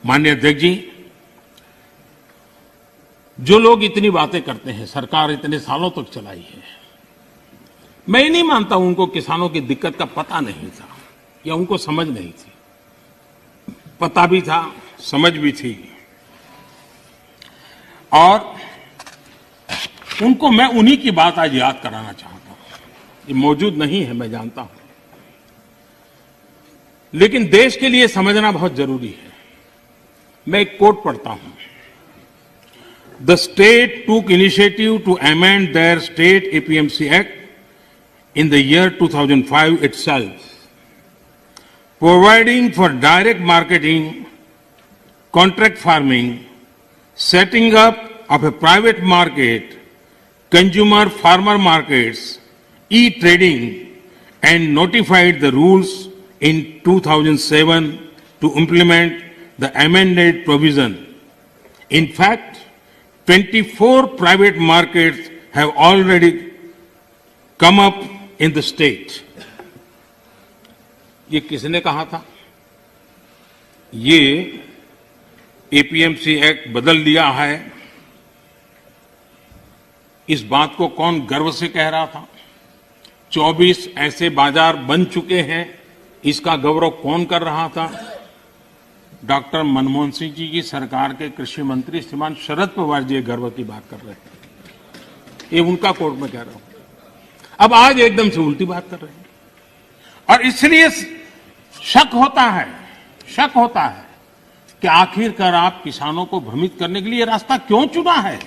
माननीय अध्यक्ष जी, जो लोग इतनी बातें करते हैं, सरकार इतने सालों तक चलाई है, मैं ये नहीं मानता उनको किसानों की दिक्कत का पता नहीं था या उनको समझ नहीं थी। पता भी था, समझ भी थी, और उनको मैं उन्हीं की बात आज याद कराना चाहता हूं। ये मौजूद नहीं है, मैं जानता हूं, लेकिन देश के लिए समझना बहुत जरूरी है। मैं एक कोट पढ़ता हूं। The state took initiative to amend their state APMC act in the year 2005 itself, providing for direct marketing, contract farming, setting up of a private market, consumer farmer markets, e-trading, and notified the rules in 2007 to implement the amended provision. In fact, 24 private markets have already come up in the state. ये किसने कहा था? ये APMC act बदल दिया है, इस बात को कौन गर्व से कह रहा था? 24 ऐसे बाजार बन चुके हैं, इसका गौरव कौन कर रहा था? डॉक्टर मनमोहन सिंह जी की सरकार के कृषि मंत्री श्रीमान शरद पवार जी गर्व की बात कर रहे हैं। ये उनका कोर्ट में कह रहा हूं। अब आज एकदम से उल्टी बात कर रहे हैं, और इसलिए शक होता है कि आखिरकार आप किसानों को भ्रमित करने के लिए रास्ता क्यों चुना है?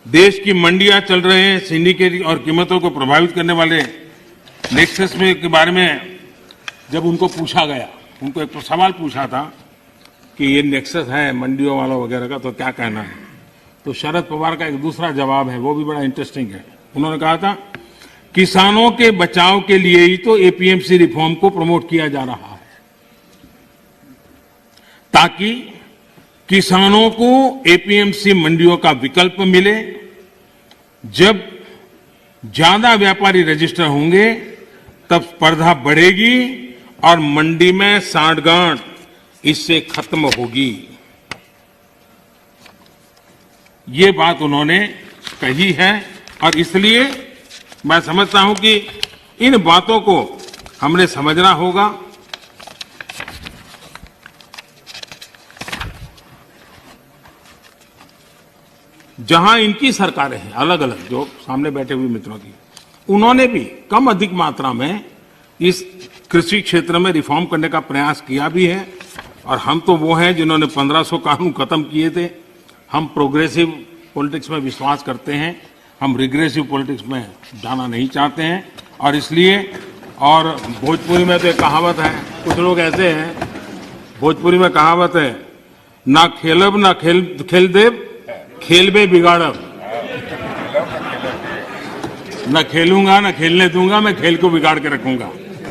देश की मंडियां चल रहे हैं, सिंडिकेट और कीमतों को प्रभावित करने वाले नेक्सस में के बारे में जब उनको पूछा गया, उनको एक सवाल पूछा था कि ये नेक्सस है मंडियों वालों वगैरह का, तो क्या कहना है? तो शरद पवार का एक दूसरा जवाब है, वो भी बड़ा इंटरेस्टिंग है। उन्होंने कहा था, किसानों के बचाव के लिए ही तो एपीएमसी रिफॉर्म को प्रमोट किया जा रहा है, ताकि किसानों को एपीएमसी मंडियों का विकल्प मिले। जब ज्यादा व्यापारी रजिस्टर होंगे तब स्पर्धा बढ़ेगी और मंडी में सांठगांठ इससे खत्म होगी। ये बात उन्होंने कही है, और इसलिए मैं समझता हूं कि इन बातों को हमने समझना होगा। जहां इनकी सरकारें हैं अलग अलग, जो सामने बैठे हुए मित्रों की, उन्होंने भी कम अधिक मात्रा में इस कृषि क्षेत्र में रिफॉर्म करने का प्रयास किया भी है, और हम तो वो हैं जिन्होंने 1500 कानून खत्म किए थे। हम प्रोग्रेसिव पॉलिटिक्स में विश्वास करते हैं, हम रिग्रेसिव पॉलिटिक्स में जाना नहीं चाहते हैं, और इसलिए, और भोजपुरी में तो एक कहावत है, कुछ लोग ऐसे हैं, भोजपुरी में कहावत है, ना खेलब ना खेल देव, खेल में बिगाड़ब। न खेलूंगा न खेलने दूंगा, मैं खेल को बिगाड़ के रखूंगा।